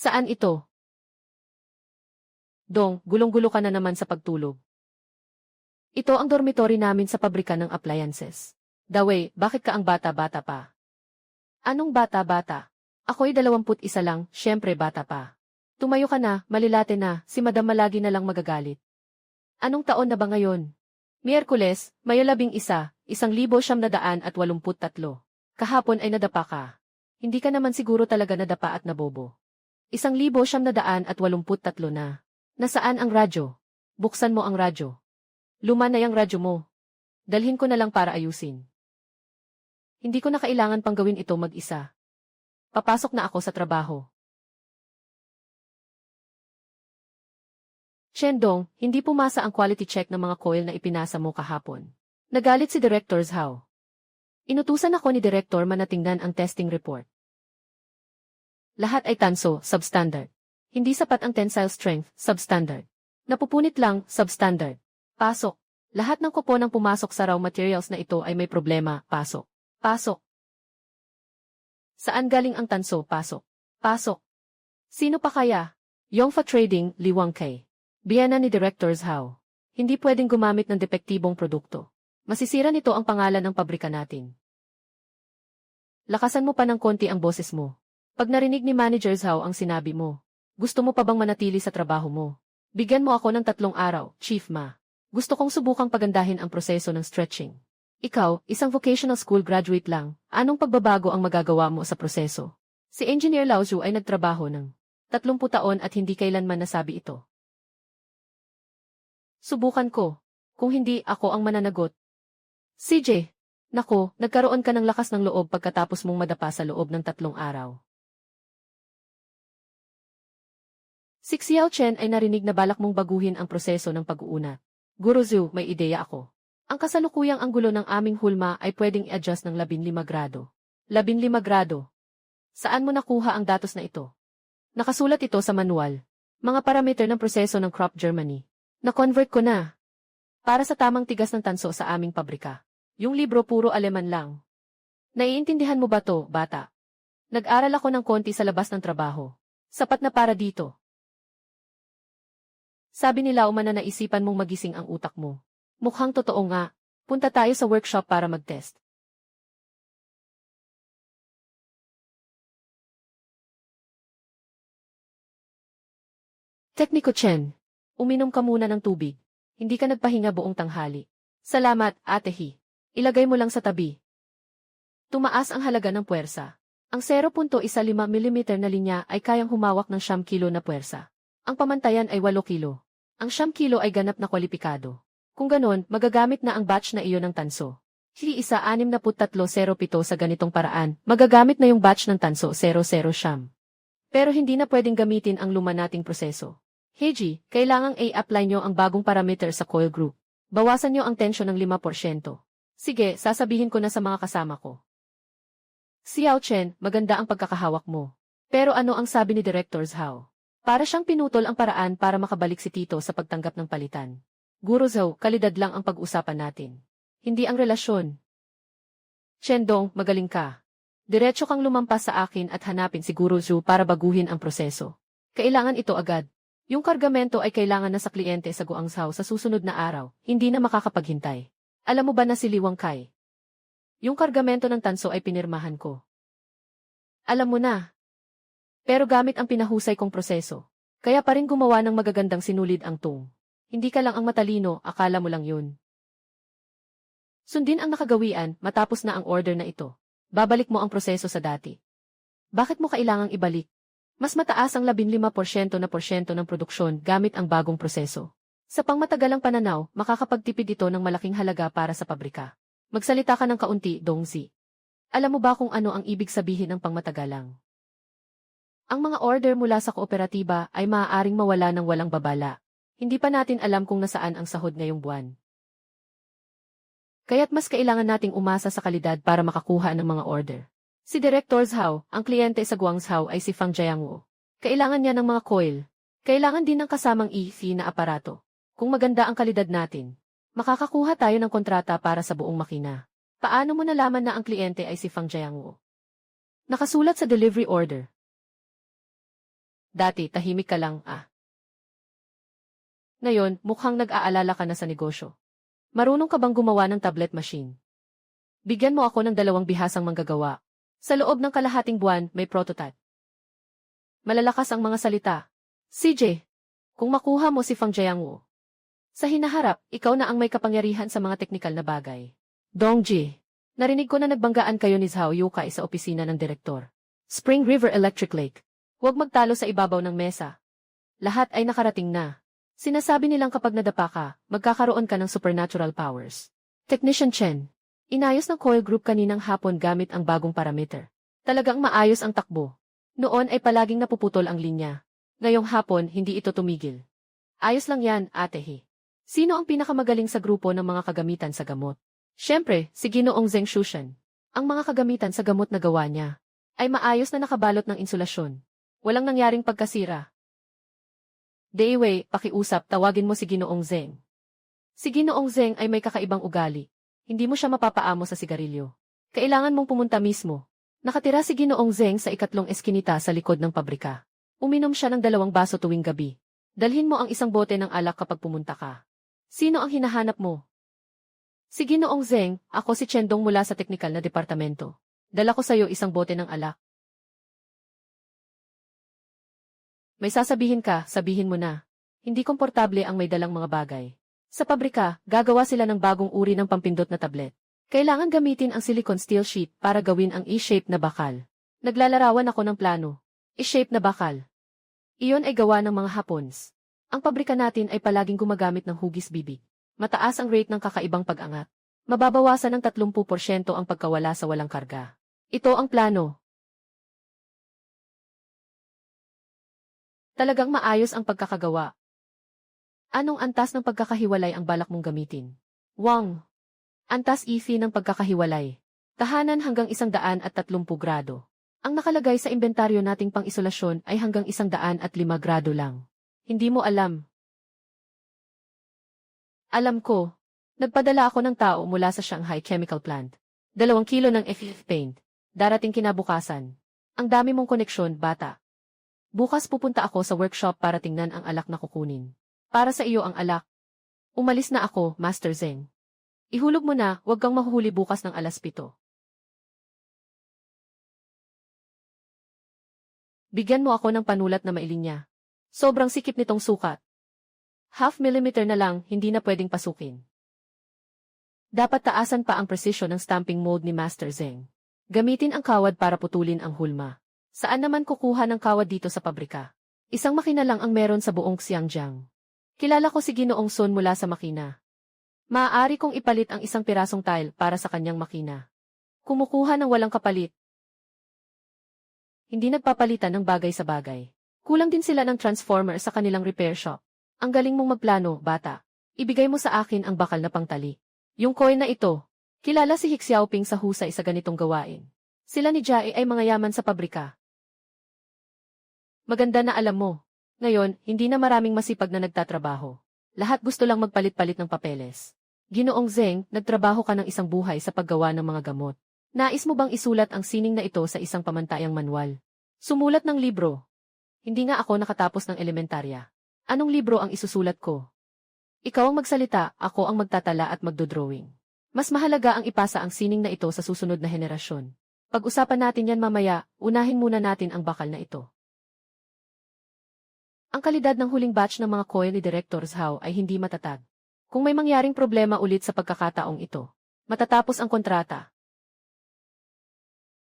Saan ito? Dong, gulong-gulo ka na naman sa pagtulog. Ito ang dormitory namin sa pabrika ng appliances. Dawei, bakit ka ang bata-bata pa? Anong bata-bata? Ako'y 21 lang, syempre bata pa. Tumayo ka na, malilate na, si Madam Malagi na lang magagalit. Anong taon na ba ngayon? Miyerkules, Mayo 11, 1983. Kahapon ay nadapa ka. Hindi ka naman siguro talaga nadapa at nabobo. 1983 na. Nasaan ang radyo? Buksan mo ang radyo. Luma na yung radyo mo. Dalhin ko na lang para ayusin. Hindi ko na kailangan pang gawin ito mag-isa. Papasok na ako sa trabaho. Shendong, hindi pumasa ang quality check ng mga coil na ipinasa mo kahapon. Nagalit si Director Zhao. Inutusan ako ni Director Man na tingnan ang testing report. Lahat ay tanso, substandard. Hindi sapat ang tensile strength, substandard. Napupunit lang, substandard. Pasok. Lahat ng kupon ng pumasok sa raw materials na ito ay may problema, pasok. Pasok. Saan galing ang tanso, pasok. Pasok. Sino pa kaya? Yongfa Trading, Li Wangkei. Biyana ni Director Zhao. Hindi pwedeng gumamit ng depektibong produkto. Masisira nito ang pangalan ng pabrika natin. Lakasan mo pa ng konti ang boses mo. Pag narinig ni Manager Zhao ang sinabi mo, gusto mo pa bang manatili sa trabaho mo? Bigyan mo ako ng 3 araw, Chief Ma. Gusto kong subukang pagandahin ang proseso ng stretching. Ikaw, isang vocational school graduate lang, anong pagbabago ang magagawa mo sa proseso? Si Engineer Lao Zhu ay nagtrabaho ng 30 taon at hindi kailanman nasabi ito. Subukan ko. Kung hindi, ako ang mananagot. CJ, nako, nagkaroon ka ng lakas ng loob pagkatapos mong madapa sa loob ng 3 araw. Si Xiao Chen ay narinig na balak mong baguhin ang proseso ng pag-uuna. Guru Zhu, may ideya ako. Ang kasalukuyang anggulo ng aming hulma ay pwedeng i-adjust ng 15 grado. 15 grado. Saan mo nakuha ang datos na ito? Nakasulat ito sa manual. Mga parameter ng proseso ng Crop Germany. Na-convert ko na. Para sa tamang tigas ng tanso sa aming pabrika. Yung libro puro Aleman lang. Naiintindihan mo ba to, bata? Nag-aral ako ng konti sa labas ng trabaho. Sapat na para dito. Sabi nila umana naisipan mong magising ang utak mo. Mukhang totoo nga. Punta tayo sa workshop para mag-test. Tekniko Chen, uminom ka muna ng tubig. Hindi ka nagpahinga buong tanghali. Salamat, Ate Hi. Ilagay mo lang sa tabi. Tumaas ang halaga ng puwersa. Ang 0.15 mm na linya ay kayang humawak ng 9 kilo na puwersa. Ang pamantayan ay 8 kilo. Ang 9 kilo ay ganap na kwalipikado. Kung ganon, magagamit na ang batch na iyon ng tanso. Hi-1-6307 sa ganitong paraan, magagamit na yung batch ng tanso 00 siyam. Pero hindi na pwedeng gamitin ang luma nating proseso. Heiji, kailangang i-apply nyo ang bagong parameter sa coil group. Bawasan nyo ang tensyon ng 5%. Sige, sasabihin ko na sa mga kasama ko. Xiao Chen, maganda ang pagkakahawak mo. Pero ano ang sabi ni Director Zhao? Para siyang pinutol ang paraan para makabalik si Tito sa pagtanggap ng palitan. Guru Zhao, kalidad lang ang pag-usapan natin. Hindi ang relasyon. Shendong, magaling ka. Diretso kang lumampas sa akin at hanapin si Guru Zhou para baguhin ang proseso. Kailangan ito agad. Yung kargamento ay kailangan na sa kliyente sa Guangzhou sa susunod na araw, hindi na makakapaghintay. Alam mo ba na si Li Wangkai? Yung kargamento ng tanso ay pinirmahan ko. Alam mo na. Pero gamit ang pinahusay kong proseso. Kaya pa rin gumawa ng magagandang sinulid ang tung. Hindi ka lang ang matalino, akala mo lang yun. Sundin ang nakagawian, matapos na ang order na ito. Babalik mo ang proseso sa dati. Bakit mo kailangang ibalik? Mas mataas ang 15% ng produksyon gamit ang bagong proseso. Sa pangmatagalang pananaw, makakapagtipid ito ng malaking halaga para sa pabrika. Magsalita ka ng kaunti, Dongzi. Alam mo ba kung ano ang ibig sabihin ng pangmatagalang? Ang mga order mula sa kooperatiba ay maaaring mawala ng walang babala. Hindi pa natin alam kung nasaan ang sahod ngayong buwan. Kaya't mas kailangan nating umasa sa kalidad para makakuha ng mga order. Si Director Zhao, ang kliyente sa Guangzhou ay si Fang Jiangwu. Kailangan niya ng mga coil. Kailangan din ng kasamang EV na aparato. Kung maganda ang kalidad natin, makakakuha tayo ng kontrata para sa buong makina. Paano mo nalaman na ang kliyente ay si Fang Jiangwu? Nakasulat sa delivery order. Dati, tahimik ka lang, ah. Ngayon, mukhang nag-aalala ka na sa negosyo. Marunong ka bang gumawa ng tablet machine? Bigyan mo ako ng 2 bihasang manggagawa. Sa loob ng kalahating buwan, may prototype. Malalakas ang mga salita. CJ, kung makuha mo si Fang Jiangwu. Sa hinaharap, ikaw na ang may kapangyarihan sa mga teknikal na bagay. Dongji, narinig ko na nagbanggaan kayo ni Zhao Yukai sa opisina ng direktor. Spring River Electric Lake. Huwag magtalo sa ibabaw ng mesa. Lahat ay nakarating na. Sinasabi nilang kapag nadapa ka, magkakaroon ka ng supernatural powers. Technician Chen, inayos ng Coil Group kaninang hapon gamit ang bagong parameter. Talagang maayos ang takbo. Noon ay palaging napuputol ang linya. Ngayong hapon, hindi ito tumigil. Ayos lang yan, atehe. Sino ang pinakamagaling sa grupo ng mga kagamitan sa gamot? Siyempre, si Ginoong Zheng Shushan. Ang mga kagamitan sa gamot na gawa niya ay maayos na nakabalot ng insulasyon. Walang nangyaring pagkasira. Deiwei, pakiusap, tawagin mo si Ginoong Zheng. Si Ginoong Zheng ay may kakaibang ugali. Hindi mo siya mapapaamo sa sigarilyo. Kailangan mong pumunta mismo. Nakatira si Ginoong Zheng sa ikatlong eskinita sa likod ng pabrika. Uminom siya ng 2 baso tuwing gabi. Dalhin mo ang isang bote ng alak kapag pumunta ka. Sino ang hinahanap mo? Si Ginoong Zheng, ako si Chendong mula sa teknikal na departamento. Dala ko sa'yo isang bote ng alak. May sasabihin ka, sabihin mo na. Hindi komportable ang may dalang mga bagay. Sa pabrika, gagawa sila ng bagong uri ng pampindot na tablet. Kailangan gamitin ang silicone steel sheet para gawin ang E-shape na bakal. Naglalarawan ako ng plano. E-shape na bakal. Iyon ay gawa ng mga Hapons. Ang pabrika natin ay palaging gumagamit ng hugis bibig. Mataas ang rate ng kakaibang pag-angat. Mababawasan ng 30% ang pagkawala sa walang karga. Ito ang plano. Talagang maayos ang pagkakagawa. Anong antas ng pagkakahiwalay ang balak mong gamitin? Wang. Antas EFI ng pagkakahiwalay. Tahanan hanggang 130 grado. Ang nakalagay sa inventaryo nating pang-isolasyon ay hanggang 105 grado lang. Hindi mo alam. Alam ko. Nagpadala ako ng tao mula sa Shanghai Chemical Plant. 2 kilo ng FF paint. Darating kinabukasan. Ang dami mong koneksyon, bata. Bukas pupunta ako sa workshop para tingnan ang alak na kukunin. Para sa iyo ang alak. Umalis na ako, Master Zheng. Ihulog mo na, huwag kang mahuhuli bukas ng 7:00. Bigyan mo ako ng panulat na mailinya. Sobrang sikip nitong sukat. 0.5 mm na lang, hindi na pwedeng pasukin. Dapat taasan pa ang precision ng stamping mold ni Master Zheng. Gamitin ang kawad para putulin ang hulma. Saan naman kukuha ng kawad dito sa pabrika? Isang makina lang ang meron sa buong Xianjiang. Kilala ko si Ginoong Sun mula sa makina. Maaari kong ipalit ang isang pirasong tile para sa kanyang makina. Kumukuha ng walang kapalit. Hindi nagpapalitan ng bagay sa bagay. Kulang din sila ng transformer sa kanilang repair shop. Ang galing mong magplano, bata. Ibigay mo sa akin ang bakal na pangtali. Yung coin na ito. Kilala si Hik Xiaoping sa husay sa ganitong gawain. Sila ni Jae ay mga yaman sa pabrika. Maganda na alam mo. Ngayon, hindi na maraming masipag na nagtatrabaho. Lahat gusto lang magpalit-palit ng papeles. Ginoong Zheng, nagtrabaho ka ng isang buhay sa paggawa ng mga gamot. Nais mo bang isulat ang sining na ito sa isang pamantayang manual? Sumulat ng libro. Hindi nga ako nakatapos ng elementarya. Anong libro ang isusulat ko? Ikaw ang magsalita, ako ang magtatala at magdodrawing. Mas mahalaga ang ipasa ang sining na ito sa susunod na henerasyon. Pag-usapan natin yan mamaya, unahin muna natin ang bakal na ito. Ang kalidad ng huling batch ng mga coil ni Director Zhao ay hindi matatag. Kung may mangyaring problema ulit sa pagkakataong ito, matatapos ang kontrata.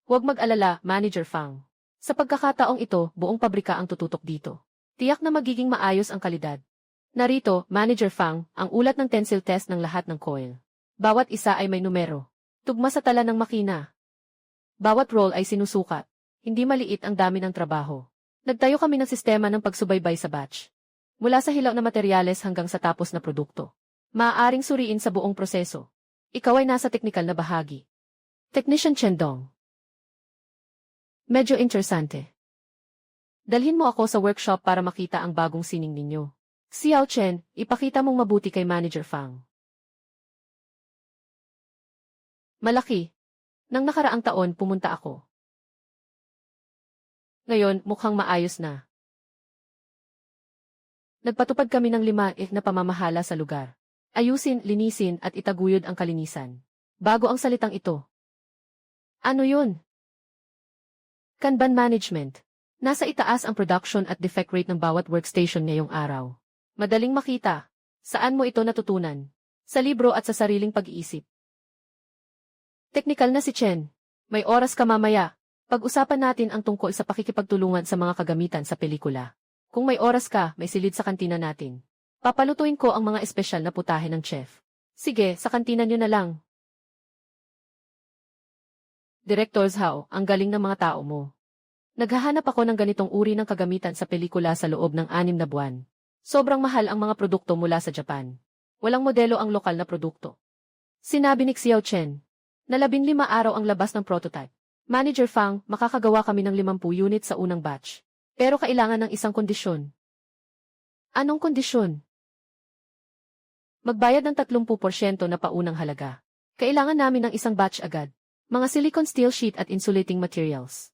Huwag mag-alala, Manager Fang. Sa pagkakataong ito, buong pabrika ang tututok dito. Tiyak na magiging maayos ang kalidad. Narito, Manager Fang, ang ulat ng tensile test ng lahat ng coil. Bawat isa ay may numero. Tugma sa tala ng makina. Bawat roll ay sinusukat. Hindi maliit ang dami ng trabaho. Nagtayo kami ng sistema ng pagsubaybay sa batch. Mula sa hilaw na materyales hanggang sa tapos na produkto. Maaaring suriin sa buong proseso. Ikaw ay nasa teknikal na bahagi. Technician Chendong. Medyo interesante. Dalhin mo ako sa workshop para makita ang bagong sining ninyo. Xiao Chen, ipakita mong mabuti kay Manager Fang. Malaki. Nang nakaraang taon pumunta ako. Ngayon, mukhang maayos na. Nagpatupad kami ng 5 na pamamahala sa lugar. Ayusin, linisin at itaguyod ang kalinisan. Bago ang salitang ito. Ano yun? Kanban management. Nasa itaas ang production at defect rate ng bawat workstation ngayong araw. Madaling makita. Saan mo ito natutunan? Sa libro at sa sariling pag-iisip. Teknikal na si Chen. May oras ka mamaya. Pag-usapan natin ang tungkol sa pakikipagtulungan sa mga kagamitan sa pelikula. Kung may oras ka, may silid sa kantina natin. Papalutuin ko ang mga espesyal na putahe ng chef. Sige, sa kantina nyo na lang. Director Zhao, ang galing ng mga tao mo. Naghahanap ako ng ganitong uri ng kagamitan sa pelikula sa loob ng 6 na buwan. Sobrang mahal ang mga produkto mula sa Japan. Walang modelo ang lokal na produkto. Sinabi ni Xiao Chen. Na 15 araw ang labas ng prototype. Manager Fang, makakagawa kami ng 50 unit sa unang batch. Pero kailangan ng isang kondisyon. Anong kondisyon? Magbayad ng 30% na paunang halaga. Kailangan namin ng isang batch agad. Mga silicone steel sheet at insulating materials.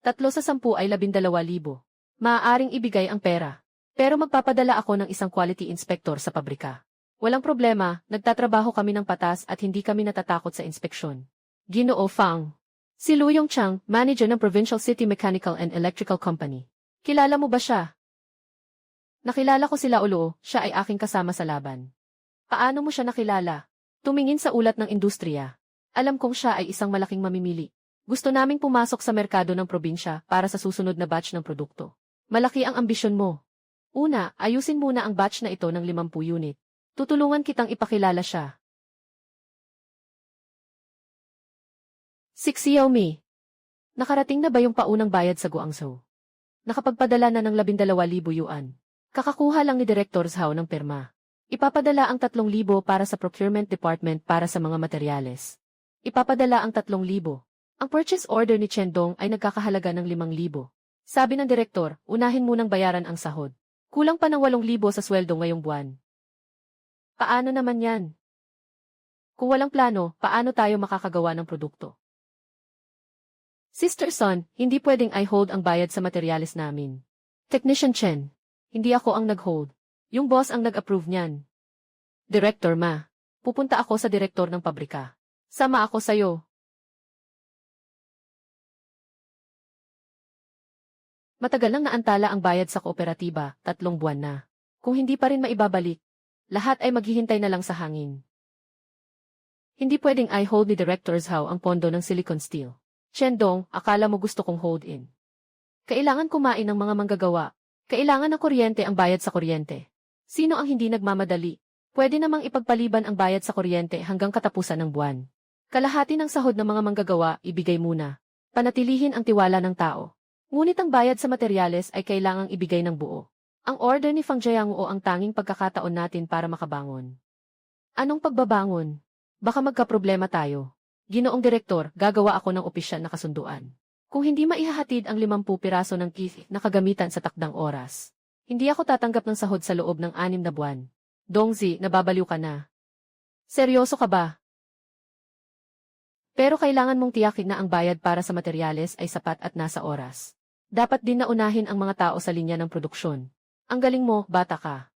3 sa 10 ay 12,000. Maaaring ibigay ang pera. Pero magpapadala ako ng isang quality inspector sa pabrika. Walang problema, nagtatrabaho kami ng patas at hindi kami natatakot sa inspeksyon. Ginoo Fang. Si Lu Yongchang, manager ng Provincial City Mechanical and Electrical Company. Kilala mo ba siya? Nakilala ko sila ulo, siya ay aking kasama sa laban. Paano mo siya nakilala? Tumingin sa ulat ng industriya. Alam kong siya ay isang malaking mamimili. Gusto naming pumasok sa merkado ng probinsya para sa susunod na batch ng produkto. Malaki ang ambisyon mo. Una, ayusin muna ang batch na ito ng 50 unit. Tutulungan kitang ipakilala siya. Si Xiaomi. Nakarating na ba yung paunang bayad sa Guangzhou? Nakapagpadala na ng 12,000 yuan. Kakakuha lang ni Director Zhao ng perma. Ipapadala ang 3,000 para sa procurement department para sa mga materyales. Ipapadala ang 3,000. Ang purchase order ni Chen Dong ay nagkakahalaga ng 5,000. Sabi ng direktor, unahin munang bayaran ang sahod. Kulang pa ng 8,000 sa sweldo ngayong buwan. Paano naman yan? Kung walang plano, paano tayo makakagawa ng produkto? Sister Son, hindi pwedeng I-hold ang bayad sa materyales namin. Technician Chen, hindi ako ang nag-hold. Yung boss ang nag-approve niyan. Director Ma, pupunta ako sa direktor ng pabrika. Sama ako sayo. Matagal nang naantala ang bayad sa kooperatiba, 3 buwan na. Kung hindi pa rin maibabalik, lahat ay maghihintay na lang sa hangin. Hindi pwedeng I-hold ni Director Zhao ang pondo ng silicone steel. Chen Dong, akala mo gusto kong hold in. Kailangan kumain ng mga manggagawa. Kailangan ng kuryente ang bayad sa kuryente. Sino ang hindi nagmamadali? Pwede namang ipagpaliban ang bayad sa kuryente hanggang katapusan ng buwan. Kalahati ng sahod ng mga manggagawa, ibigay muna. Panatilihin ang tiwala ng tao. Ngunit ang bayad sa materyales ay kailangang ibigay ng buo. Ang order ni Fang Jianguo ang tanging pagkakataon natin para makabangon. Anong pagbabangon? Baka magkaproblema tayo. Ginoong direktor, gagawa ako ng opisyal na kasunduan. Kung hindi maihahatid ang 50 piraso ng kit na kagamitan sa takdang oras, hindi ako tatanggap ng sahod sa loob ng 6 na buwan. Dongzi, nababaliw ka na. Seryoso ka ba? Pero kailangan mong tiyakin na ang bayad para sa materyales ay sapat at nasa oras. Dapat din na unahin ang mga tao sa linya ng produksyon. Ang galing mo, bata ka.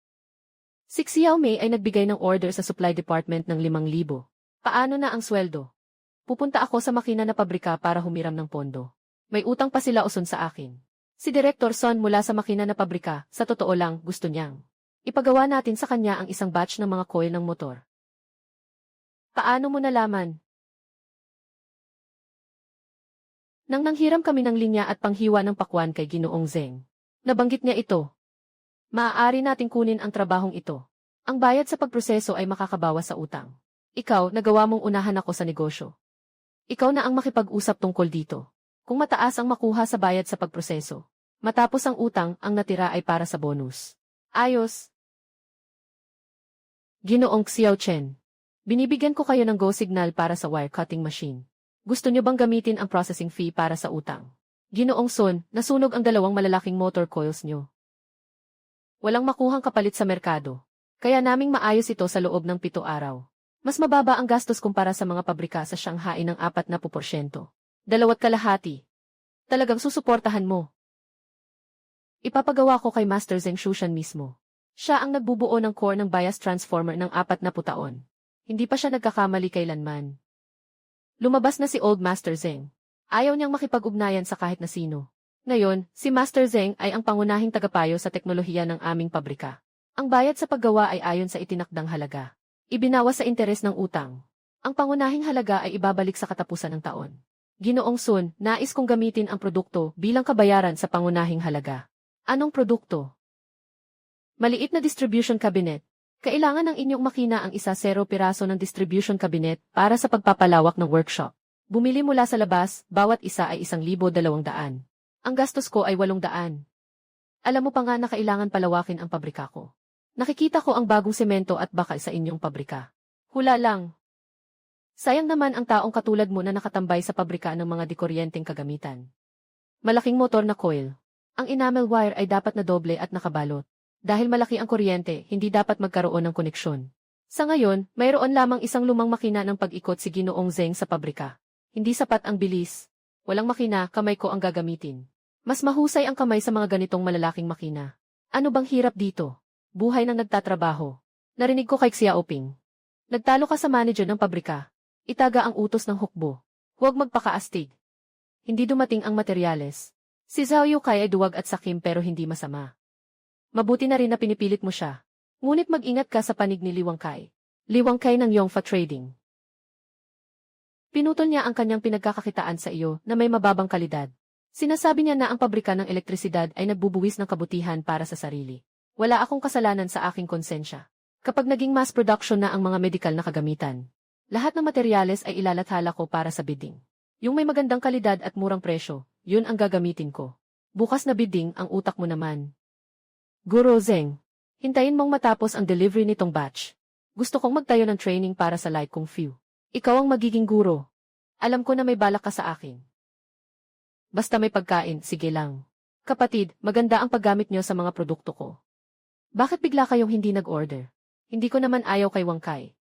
Si Xiaomi ay nagbigay ng order sa supply department ng 5,000. Paano na ang sweldo? Pupunta ako sa makina na pabrika para humiram ng pondo. May utang pa sila uson sa akin. Si Director Son mula sa makina na pabrika, sa totoo lang, gusto niyang ipagawa natin sa kanya ang isang batch ng mga coil ng motor. Paano mo nalaman? Nang nanghiram kami ng linya at panghiwa ng pakwan kay Ginoong Zeng, nabanggit niya ito. Maaari nating kunin ang trabahong ito. Ang bayad sa pagproseso ay makakabawas sa utang. Ikaw, nagawa mong unahan ako sa negosyo. Ikaw na ang makipag-usap tungkol dito. Kung mataas ang makuha sa bayad sa pagproseso, matapos ang utang, ang natira ay para sa bonus. Ayos. Ginoong Xiao Chen. Binibigyan ko kayo ng go signal para sa wire cutting machine. Gusto niyo bang gamitin ang processing fee para sa utang? Ginoong Son, nasunog ang 2 malalaking motor coils niyo. Walang makuhang kapalit sa merkado. Kaya naming maayos ito sa loob ng 7 araw. Mas mababa ang gastos kumpara sa mga pabrika sa Shanghai ng 40%. 2.5. Talagang susuportahan mo. Ipapagawa ko kay Master Zheng Shushan mismo. Siya ang nagbubuo ng core ng bias transformer ng 40 taon. Hindi pa siya nagkakamali kailanman. Lumabas na si Old Master Zheng. Ayaw niyang makipag-ugnayan sa kahit na sino. Ngayon, si Master Zheng ay ang pangunahing tagapayo sa teknolohiya ng aming pabrika. Ang bayad sa paggawa ay ayon sa itinakdang halaga. Ibinawas sa interes ng utang. Ang pangunahing halaga ay ibabalik sa katapusan ng taon. Ginoong Sun, nais kong gamitin ang produkto bilang kabayaran sa pangunahing halaga. Anong produkto? Maliit na distribution cabinet. Kailangan ng inyong makina ang 10 piraso ng distribution cabinet para sa pagpapalawak ng workshop. Bumili mula sa labas, bawat isa ay 1,200. Ang gastos ko ay 800. Alam mo pa nga na kailangan palawakin ang pabrika ko. Nakikita ko ang bagong semento at bakal sa inyong pabrika. Hula lang. Sayang naman ang taong katulad mo na nakatambay sa pabrika ng mga dikuryenteng kagamitan. Malaking motor na coil. Ang enamel wire ay dapat na doble at nakabalot. Dahil malaki ang kuryente, hindi dapat magkaroon ng koneksyon. Sa ngayon, mayroon lamang isang lumang makina ng pag-ikot si Ginoong Zheng sa pabrika. Hindi sapat ang bilis. Walang makina, kamay ko ang gagamitin. Mas mahusay ang kamay sa mga ganitong malalaking makina. Ano bang hirap dito? Buhay ng nagtatrabaho. Narinig ko kay Xiaoping. Nagtalo ka sa manager ng pabrika. Itaga ang utos ng hukbo. Huwag magpakaastig. Hindi dumating ang materyales. Si Zhao Yukai ay duwag at sakim pero hindi masama. Mabuti na rin na pinipilit mo siya. Ngunit mag-ingat ka sa panig ni Li Wangkai. Li Wangkai ng Yongfa Trading. Pinutol niya ang kanyang pinagkakakitaan sa iyo na may mababang kalidad. Sinasabi niya na ang pabrika ng elektrisidad ay nagbubuwis ng kabutihan para sa sarili. Wala akong kasalanan sa aking konsensya. Kapag naging mass production na ang mga medikal na kagamitan, lahat ng materyales ay ilalathala ko para sa bidding. Yung may magandang kalidad at murang presyo, yun ang gagamitin ko. Bukas na bidding ang utak mo naman. Guro Zheng, hintayin mong matapos ang delivery nitong batch. Gusto kong magtayo ng training para sa light kong few. Ikaw ang magiging guro. Alam ko na may balak ka sa akin. Basta may pagkain, sige lang. Kapatid, maganda ang paggamit niyo sa mga produkto ko. Bakit bigla kayong hindi nag-order? Hindi ko naman ayaw kay Wangkai.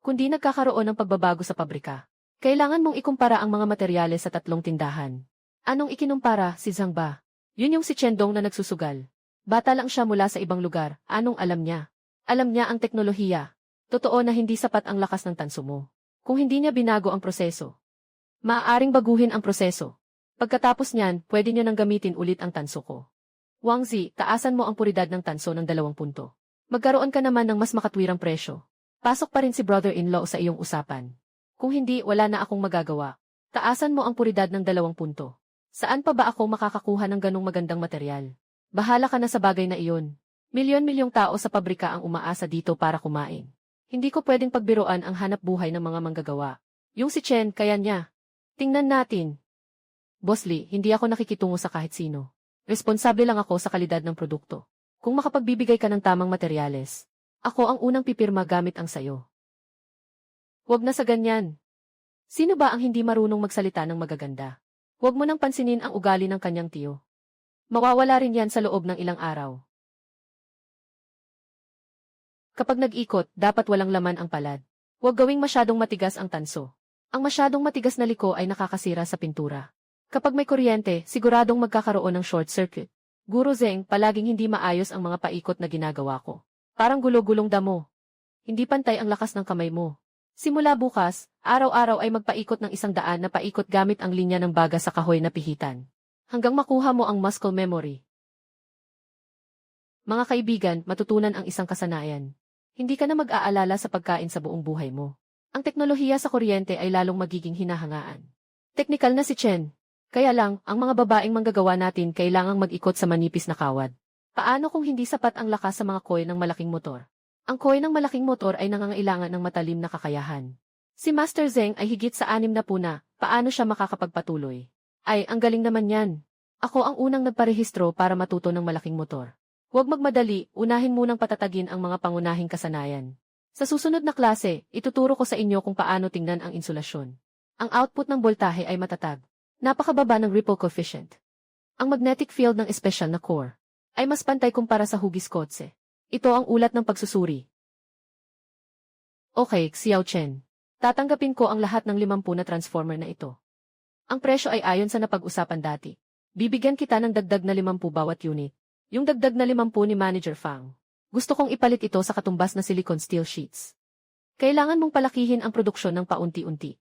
Kundi nagkakaroon ng pagbabago sa pabrika. Kailangan mong ikumpara ang mga materyales sa 3 tindahan. Anong ikinumpara, si Zhang ba? Yun yung si Chendong na nagsusugal. Bata lang siya mula sa ibang lugar, anong alam niya? Alam niya ang teknolohiya. Totoo na hindi sapat ang lakas ng tanso mo. Kung hindi niya binago ang proseso, maaaring baguhin ang proseso. Pagkatapos niyan, pwede niyo nang gamitin ulit ang tanso ko. Wang Zi, taasan mo ang puridad ng tanso ng 2 punto. Magkaroon ka naman ng mas makatwirang presyo. Pasok pa rin si brother-in-law sa iyong usapan. Kung hindi, wala na akong magagawa. Taasan mo ang puridad ng 2 punto. Saan pa ba ako makakakuha ng ganong magandang material? Bahala ka na sa bagay na iyon. Milyon-milyong tao sa pabrika ang umaasa dito para kumain. Hindi ko pwedeng pagbiruan ang hanap buhay ng mga manggagawa. Yung si Chen, kaya niya. Tingnan natin. Boss Lee, hindi ako nakikitungo sa kahit sino. Responsable lang ako sa kalidad ng produkto. Kung makapagbibigay ka ng tamang materyales, ako ang unang pipirma gamit ang sayo. Huwag na sa ganyan. Sino ba ang hindi marunong magsalita ng magaganda? Huwag mo nang pansinin ang ugali ng kanyang tiyo. Mawawala rin yan sa loob ng ilang araw. Kapag nag-ikot, dapat walang laman ang palad. Huwag gawing masyadong matigas ang tanso. Ang masyadong matigas na liko ay nakakasira sa pintura. Kapag may kuryente, siguradong magkakaroon ng short circuit. Guro Zheng, palaging hindi maayos ang mga paikot na ginagawa ko. Parang gulo-gulong damo. Hindi pantay ang lakas ng kamay mo. Simula bukas, araw-araw ay magpaikot ng 100 na paikot gamit ang linya ng baga sa kahoy na pihitan. Hanggang makuha mo ang muscle memory. Mga kaibigan, matutunan ang isang kasanayan. Hindi ka na mag-aalala sa pagkain sa buong buhay mo. Ang teknolohiya sa kuryente ay lalong magiging hinahangaan. Teknikal na si Chen. Kaya lang, ang mga babaeng manggagawa natin kailangang mag-ikot sa manipis na kawad. Paano kung hindi sapat ang lakas sa mga coil ng malaking motor? Ang coil ng malaking motor ay nangangailangan ng matalim na kakayahan. Si Master Zheng ay higit sa 6 na puna, paano siya makakapagpatuloy? Ay, ang galing naman yan. Ako ang unang nagparehistro para matuto ng malaking motor. Huwag magmadali, unahin munang patatagin ang mga pangunahing kasanayan. Sa susunod na klase, ituturo ko sa inyo kung paano tingnan ang insulasyon. Ang output ng boltahe ay matatag. Napakababa ng ripple coefficient. Ang magnetic field ng espesyal na core ay mas pantay kumpara sa hugis kotse. Ito ang ulat ng pagsusuri. Okay, Xiao Chen. Tatanggapin ko ang lahat ng 50 na transformer na ito. Ang presyo ay ayon sa napag-usapan dati. Bibigyan kita ng dagdag na 50 bawat unit. Yung dagdag na 50 ni Manager Fang. Gusto kong ipalit ito sa katumbas na silicone steel sheets. Kailangan mong palakihin ang produksyon ng paunti-unti.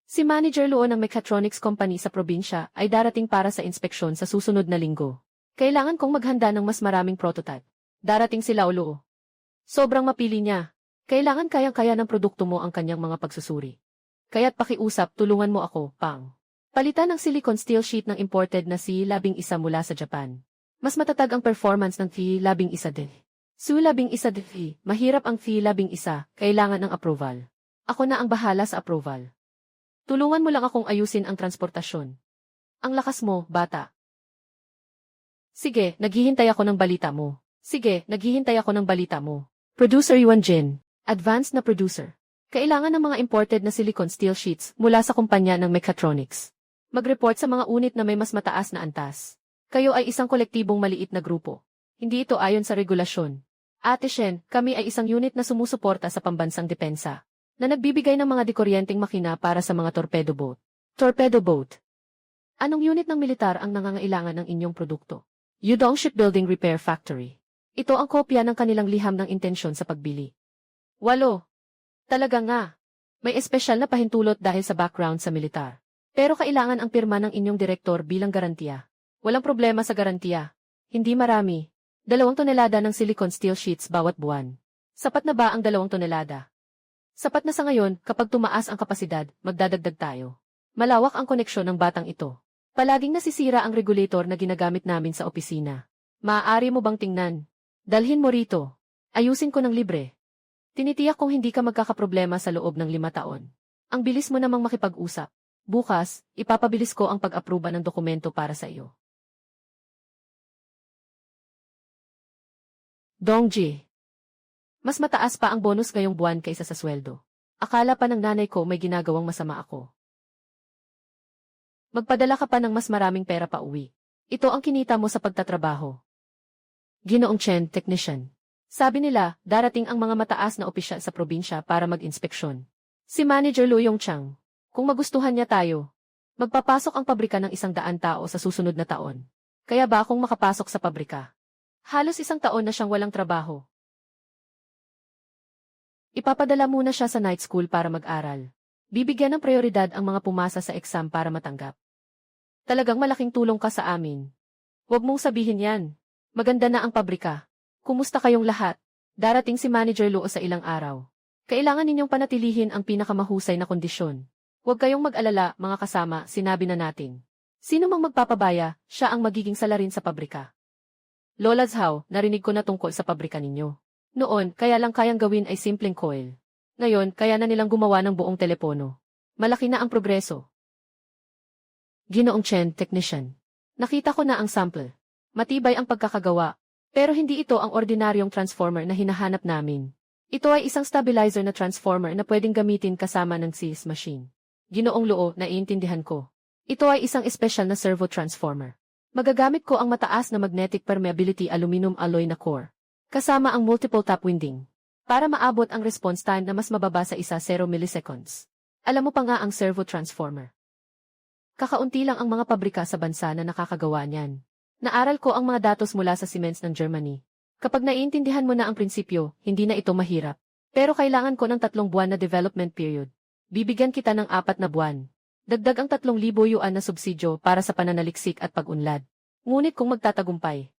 Si Manager Luo ng Mechatronics Company sa probinsya ay darating para sa inspeksyon sa susunod na linggo. Kailangan kong maghanda ng mas maraming prototype. Darating si Lao Luo. Sobrang mapili niya. Kailangan kayang-kaya ng produkto mo ang kanyang mga pagsusuri. Kaya't pakiusap, tulungan mo ako, Pang. Palitan ng silicone steel sheet ng imported na C-11 mula sa Japan. Mas matatag ang performance ng C-11 Su-11 mahirap ang C-11, kailangan ng approval. Ako na ang bahala sa approval. Tulungan mo lang akong ayusin ang transportasyon. Ang lakas mo, bata. Sige, naghihintay ako ng balita mo. Producer Yuan Jin, advanced na producer. Kailangan ng mga imported na silicone steel sheets mula sa kumpanya ng Mechatronics. Mag-report sa mga unit na may mas mataas na antas. Kayo ay isang kolektibong maliit na grupo. Hindi ito ayon sa regulasyon. Ate Shen, kami ay isang unit na sumusuporta sa pambansang depensa, na nagbibigay ng mga dikuryenteng makina para sa mga torpedo boat. Torpedo boat. Anong unit ng militar ang nangangailangan ng inyong produkto? Yudong Shipbuilding Repair Factory. Ito ang kopya ng kanilang liham ng intensyon sa pagbili. 8. Talaga nga. May espesyal na pahintulot dahil sa background sa militar. Pero kailangan ang pirma ng inyong direktor bilang garantiya. Walang problema sa garantiya. Hindi marami. 2 tonelada ng silicone steel sheets bawat buwan. Sapat na ba ang 2 tonelada? Sapat na sa ngayon, kapag tumaas ang kapasidad, magdadagdag tayo. Malawak ang koneksyon ng batang ito. Palaging nasisira ang regulator na ginagamit namin sa opisina. Maaari mo bang tingnan? Dalhin mo rito. Ayusin ko ng libre. Tinitiyak kong hindi ka magkakaproblema sa loob ng 5 taon. Ang bilis mo namang makipag-usap. Bukas, ipapabilis ko ang pag-aproba ng dokumento para sa iyo. Dongji. Mas mataas pa ang bonus ngayong buwan kaysa sa sweldo. Akala pa ng nanay ko may ginagawang masama ako. Magpadala ka pa ng mas maraming pera pa uwi. Ito ang kinita mo sa pagtatrabaho. Ginoong Chen, technician. Sabi nila, darating ang mga mataas na opisyal sa probinsya para mag-inspeksyon. Si Manager Lu Yongchang. Kung magustuhan niya tayo, magpapasok ang pabrika ng 100 tao sa susunod na taon. Kaya ba akong makapasok sa pabrika? Halos 1 taon na siyang walang trabaho. Ipapadala muna siya sa night school para mag-aral. Bibigyan ng prioridad ang mga pumasa sa exam para matanggap. Talagang malaking tulong ka sa amin. Huwag mong sabihin yan. Maganda na ang pabrika. Kumusta kayong lahat? Darating si Manager Luo sa ilang araw. Kailangan ninyong panatilihin ang pinakamahusay na kondisyon. Huwag kayong mag-alala, mga kasama, sinabi na natin. Sino mang magpapabaya, siya ang magiging salarin sa pabrika. Lola Zhao, narinig ko na tungkol sa pabrika ninyo. Noon, kaya lang kayang gawin ay simpleng coil. Ngayon, kaya na nilang gumawa ng buong telepono. Malaki na ang progreso. Ginoong Chen, technician. Nakita ko na ang sample. Matibay ang pagkakagawa. Pero hindi ito ang ordinaryong transformer na hinahanap namin. Ito ay isang stabilizer na transformer na pwedeng gamitin kasama ng CS machine. Ginoong Luo, naiintindihan ko. Ito ay isang espesyal na servo transformer. Magagamit ko ang mataas na magnetic permeability aluminum alloy na core. Kasama ang multiple tap winding. Para maabot ang response time na mas mababa sa 0 milliseconds. Alam mo pa nga ang servo transformer. Kakaunti lang ang mga pabrika sa bansa na nakakagawa niyan. Naaral ko ang mga datos mula sa Siemens ng Germany. Kapag naiintindihan mo na ang prinsipyo, hindi na ito mahirap. Pero kailangan ko ng 3 buwan na development period. Bibigyan kita ng 4 na buwan. Dagdag ang 3,000 yuan na subsidyo para sa pananaliksik at pag-unlad. Ngunit kung magtatagumpay,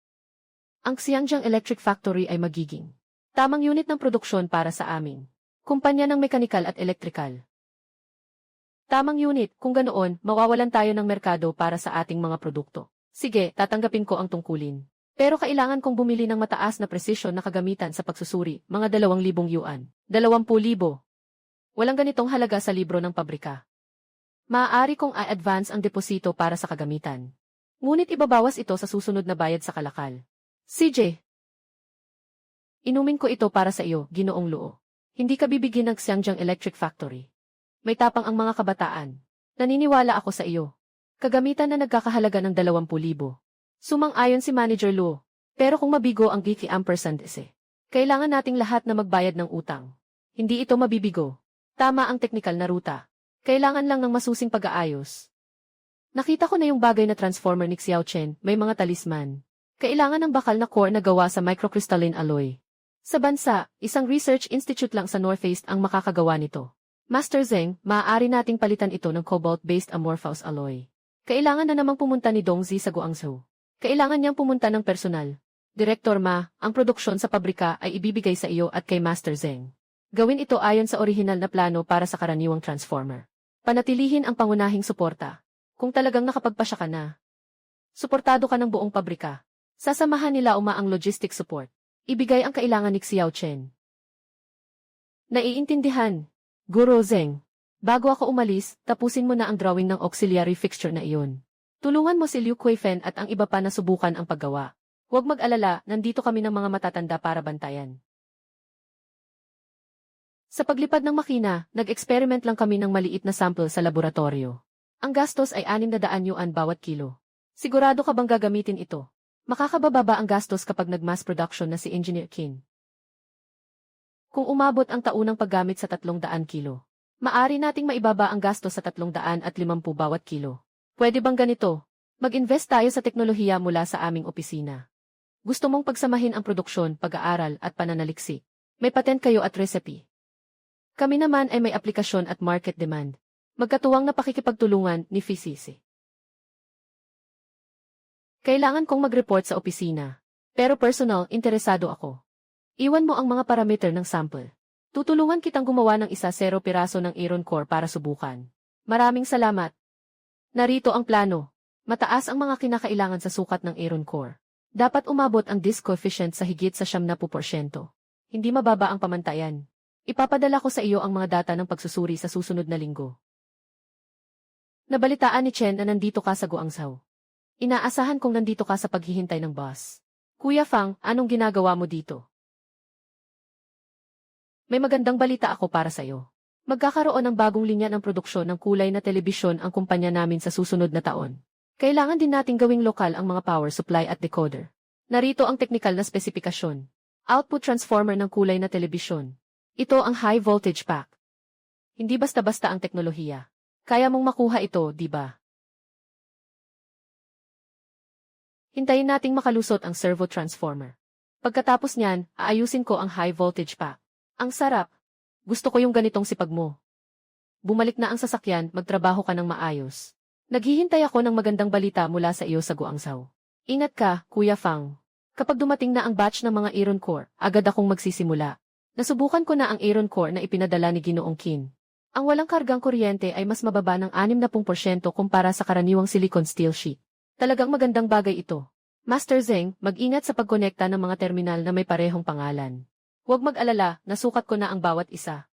ang Xianjiang Electric Factory ay magiging tamang unit ng produksyon para sa amin. Kumpanya ng mekanikal at elektrikal. Tamang unit, kung ganoon, mawawalan tayo ng merkado para sa ating mga produkto. Sige, tatanggapin ko ang tungkulin. Pero kailangan kong bumili ng mataas na presisyon na kagamitan sa pagsusuri, mga 2,000 yuan. 20,000. Walang ganitong halaga sa libro ng pabrika. Maaari kong i-advance ang deposito para sa kagamitan. Ngunit ibabawas ito sa susunod na bayad sa kalakal. CJ. Inumin ko ito para sa iyo, Ginoong Luo. Hindi ka bibigyan ng Xianjiang Electric Factory. May tapang ang mga kabataan. Naniniwala ako sa iyo. Kagamitan na nagkakahalaga ng 20,000. Sumang-ayon si Manager Luo. Pero kung mabigo ang Geeky Ampersand kailangan nating lahat na magbayad ng utang. Hindi ito mabibigo. Tama ang teknikal na ruta. Kailangan lang ng masusing pag-aayos. Nakita ko na yung bagay na transformer ni Xiao Chen, may mga talisman. Kailangan ng bakal na core na gawa sa microcrystalline alloy. Sa bansa, isang research institute lang sa Northeast ang makakagawa nito. Master Zeng, maaari nating palitan ito ng cobalt-based amorphous alloy. Kailangan na namang pumunta ni Dongzi sa Guangzhou. Kailangan niyang pumunta ng personal. Direktor Ma, ang produksyon sa pabrika ay ibibigay sa iyo at kay Master Zeng. Gawin ito ayon sa orihinal na plano para sa karaniwang transformer. Panatilihin ang pangunahing suporta. Kung talagang nakapagpasya ka na, suportado ka ng buong pabrika. Sasamahan nila ang logistic support. Ibigay ang kailangan ni Xiao Chen. Naiintindihan, Guru Zeng. Bago ako umalis, tapusin mo na ang drawing ng auxiliary fixture na iyon. Tulungan mo si Liu Kuifen at ang iba pa na subukan ang paggawa. Huwag mag-alala, nandito kami ng mga matatanda para bantayan. Sa paglipad ng makina, nag-experiment lang kami ng maliit na sample sa laboratorio. Ang gastos ay 600 yuan bawat kilo. Sigurado ka bang gagamitin ito? Makakababa ang gastos kapag nag-mass production na si Engineer Qin. Kung umabot ang taunang paggamit sa 300 kilo, maari nating maibaba ang gastos sa 350 bawat kilo. Pwede bang ganito? Mag-invest tayo sa teknolohiya mula sa aming opisina. Gusto mong pagsamahin ang produksyon, pag-aaral at pananaliksik. May patent kayo at recipe. Kami naman ay may aplikasyon at market demand. Magkatuwang na pakikipagtulungan ni FCC. Kailangan kong mag-report sa opisina. Pero personal, interesado ako. Iwan mo ang mga parameter ng sample. Tutulungan kitang gumawa ng 0 piraso ng iron core para subukan. Maraming salamat. Narito ang plano. Mataas ang mga kinakailangan sa sukat ng iron core. Dapat umabot ang disk coefficient sa higit sa 70%. Hindi mababa ang pamantayan. Ipapadala ko sa iyo ang mga data ng pagsusuri sa susunod na linggo. Nabalitaan ni Chen na nandito ka sa Guangzhou. Inaasahan kong nandito ka sa paghihintay ng boss. Kuya Fang, anong ginagawa mo dito? May magandang balita ako para sa iyo. Magkakaroon ng bagong linya ng produksyon ng kulay na telebisyon ang kumpanya namin sa susunod na taon. Kailangan din nating gawing lokal ang mga power supply at decoder. Narito ang teknikal na spesifikasyon. Output transformer ng kulay na telebisyon. Ito ang high voltage pack. Hindi basta-basta ang teknolohiya. Kaya mong makuha ito, di ba? Hintayin nating makalusot ang servo transformer. Pagkatapos niyan, aayusin ko ang high voltage pack. Ang sarap. Gusto ko yung ganitong sipag mo. Bumalik na ang sasakyan, magtrabaho ka ng maayos. Naghihintay ako ng magandang balita mula sa iyo sa Guangzhou. Ingat ka, Kuya Fang. Kapag dumating na ang batch ng mga iron core, agad akong magsisimula. Nasubukan ko na ang iron core na ipinadala ni Ginoong Qin. Ang walang kargang kuryente ay mas mababa ng 60% kumpara sa karaniwang silicon steel sheet. Talagang magandang bagay ito. Master Zeng, mag-ingat sa pagkonekta ng mga terminal na may parehong pangalan. Huwag mag-alala, nasukat ko na ang bawat isa.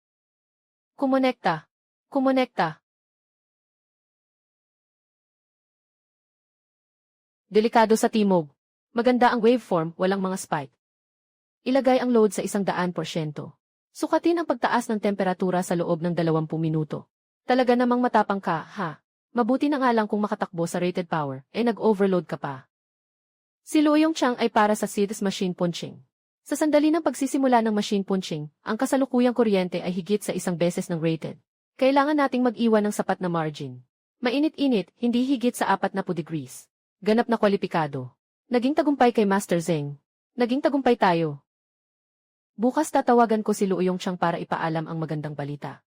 Kumonekta. Kumonekta. Delikado sa timog. Maganda ang waveform, walang mga spike. Ilagay ang load sa 100%. Sukatin ang pagtaas ng temperatura sa loob ng 20 minuto. Talaga namang matapang ka, ha? Mabuti na nga lang kung makatakbo sa rated power, nag-overload ka pa. Si Luo Yongchang ay para sa seeds machine punching. Sa sandali ng pagsisimula ng machine punching, ang kasalukuyang kuryente ay higit sa 1 beses ng rated. Kailangan nating mag-iwan ng sapat na margin. Mainit-init, hindi higit sa 40 degrees. Ganap na kwalipikado. Naging tagumpay kay Master Zeng. Naging tagumpay tayo. Bukas tatawagan ko si Luo Yongchang para ipaalam ang magandang balita.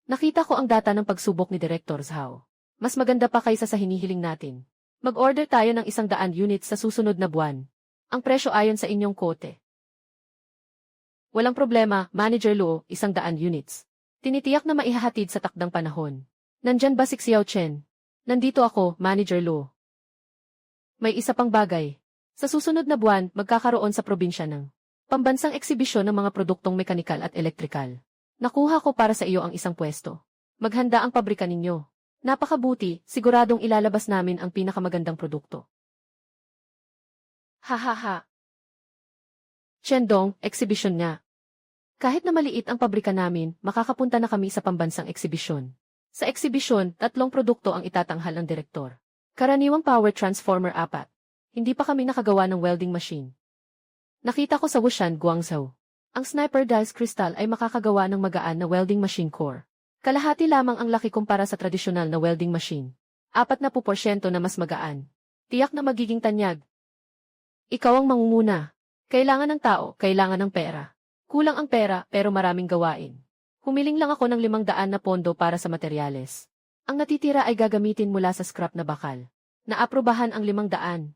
Nakita ko ang data ng pagsubok ni Director Zhao. Mas maganda pa kaysa sa hinihiling natin. Mag-order tayo ng 100 units sa susunod na buwan. Ang presyo ayon sa inyong kote. Walang problema, Manager Luo, 100 units. Tinitiyak na maihahatid sa takdang panahon. Nandyan ba si Xiao Chen? Nandito ako, Manager Luo. May isa pang bagay. Sa susunod na buwan, magkakaroon sa probinsya ng pambansang eksibisyon ng mga produktong mekanikal at elektrikal. Nakuha ko para sa iyo ang isang pwesto. Maghanda ang pabrika ninyo. Napakabuti, siguradong ilalabas namin ang pinakamagandang produkto. Ha. Chendong, exhibition nga. Kahit na maliit ang pabrika namin, makakapunta na kami sa pambansang eksibisyon. Sa eksibisyon, 3 produkto ang itatanghal ng direktor. Karaniwang power transformer 4. Hindi pa kami nakagawa ng welding machine. Nakita ko sa Wushan, Guangzhou. Ang Sniper Dice Crystal ay makakagawa ng magaan na welding machine core. Kalahati lamang ang laki kumpara sa tradisyonal na welding machine. 40% na mas magaan. Tiyak na magiging tanyag. Ikaw ang mangunguna. Kailangan ng tao, kailangan ng pera. Kulang ang pera pero maraming gawain. Humiling lang ako ng 500 na pondo para sa materyales. Ang natitira ay gagamitin mula sa scrap na bakal. Naaprubahan ang 500.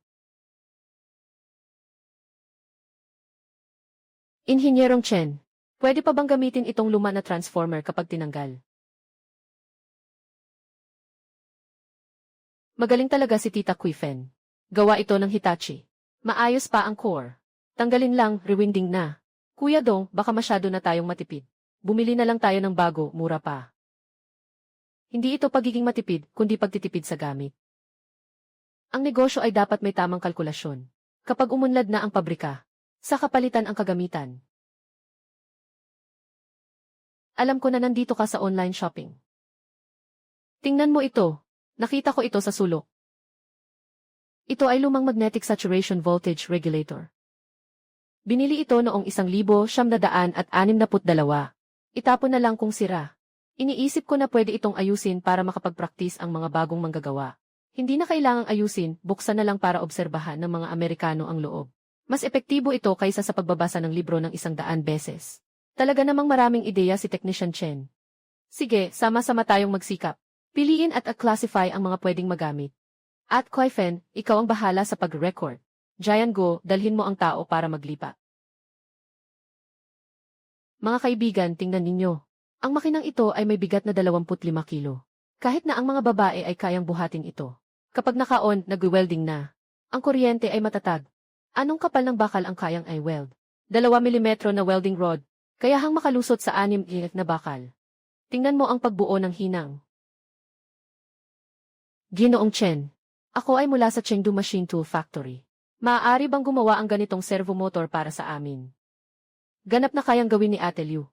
Inhinyerong Chen, pwede pa bang gamitin itong luma na transformer kapag tinanggal? Magaling talaga si Tita Quifen. Gawa ito ng Hitachi. Maayos pa ang core. Tanggalin lang, rewinding na. Kuya Dong, baka masyado na tayong matipid. Bumili na lang tayo ng bago, mura pa. Hindi ito pagiging matipid, kundi pagtitipid sa gamit. Ang negosyo ay dapat may tamang kalkulasyon. Kapag umunlad na ang pabrika, sa kapalitan ang kagamitan. Alam ko na nandito ka sa online shopping. Tingnan mo ito. Nakita ko ito sa sulok. Ito ay lumang magnetic saturation voltage regulator. Binili ito noong 1962. Itapon na lang kung sira. Iniisip ko na pwede itong ayusin para makapag-practice ang mga bagong manggagawa. Hindi na kailangang ayusin, buksan na lang para obserbahan ng mga Amerikano ang loob. Mas epektibo ito kaysa sa pagbabasa ng libro ng 100 beses. Talaga namang maraming ideya si Technician Chen. Sige, sama-sama tayong magsikap. Piliin at classify ang mga pwedeng magamit. At Quifen, ikaw ang bahala sa pag-record. Giant Go, dalhin mo ang tao para maglipat. Mga kaibigan, tingnan ninyo. Ang makinang ito ay may bigat na 25 kilo. Kahit na ang mga babae ay kayang buhatin ito. Kapag naka-on, nag-welding na. Ang kuryente ay matatag. Anong kapal ng bakal ang kayang i-weld? 2 mm na welding rod, kaya hang makalusot sa 6 inch na bakal. Tingnan mo ang pagbuo ng hinang. Ginoong Chen, ako ay mula sa Chengdu Machine Tool Factory. Maaari bang gumawa ang ganitong servomotor para sa amin? Ganap na kayang gawin ni Ate Liu.